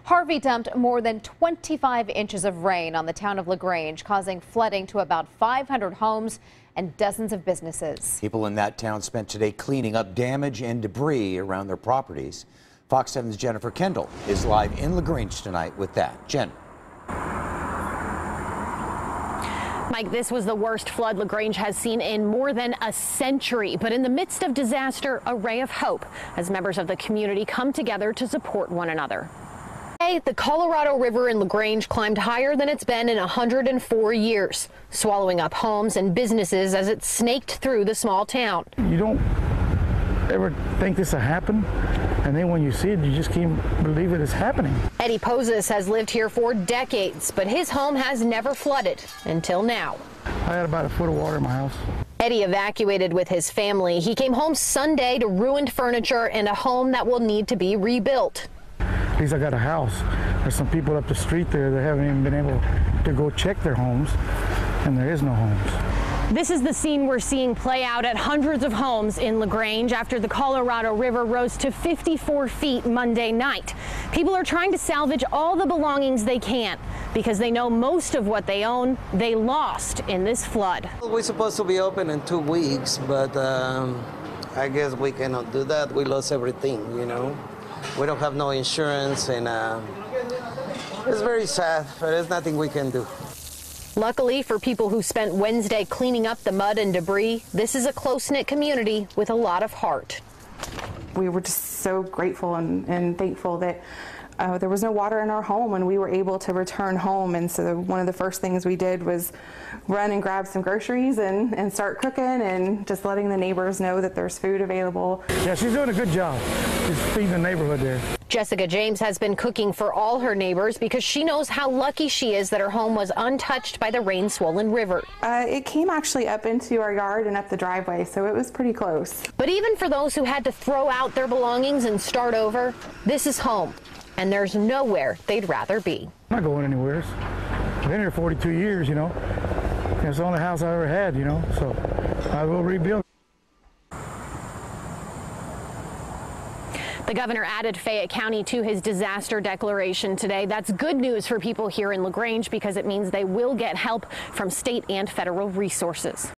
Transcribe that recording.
Harvey dumped more than 25 inches of rain on the town of Grange, causing flooding to about 500 homes and dozens of businesses. People in that town spent today cleaning up damage and debris around their properties. Fox 7's Jennifer Kendall is live in Grange tonight with that. Jen. Mike, this was the worst flood Grange has seen in more than a century. But in the midst of disaster, a ray of hope as members of the community come together to support one another. The Colorado River in Grange climbed higher than it's been in 104 years, swallowing up homes and businesses as it snaked through the small town. You don't ever think this will happen, and then when you see it, you just can't believe it is happening. Eddie POSAS has lived here for decades, but his home has never flooded until now. I had about a foot of water in my house. Eddie evacuated with his family. He came home Sunday to ruined furniture and a home that will need to be rebuilt. At least I got a house. There's some people up the street there that haven't even been able to go check their homes, and there is no homes. This is the scene we're seeing play out at hundreds of homes in Grange after the Colorado River rose to 54 feet Monday night. People are trying to salvage all the belongings they can because they know most of what they own they lost in this flood. We're supposed to be open in 2 weeks, but I guess we cannot do that. We lost everything, you know. We don't have no insurance, and it's very sad, but there's nothing we can do. Luckily for people who spent Wednesday cleaning up the mud and debris, this is a close-knit community with a lot of heart. We were just so grateful and thankful that there was no water in our home and we were able to return home. And so one of the first things we did was run and grab some groceries and start cooking and just letting the neighbors know that there's food available. Yeah, she's doing a good job. She's feeding the neighborhood there. Jessica James has been cooking for all her neighbors because she knows how lucky she is that her home was untouched by the rain-swollen river. It came actually up into our yard and up the driveway, so it was pretty close. But even for those who had to throw out their belongings and start over, this is home, and there's nowhere they'd rather be. I'm not going anywhere. I've been here 42 years, you know. It's the only house I ever had, you know, so I will rebuild. The governor added Fayette County to his disaster declaration today. That's good news for people here in Grange because it means they will get help from state and federal resources.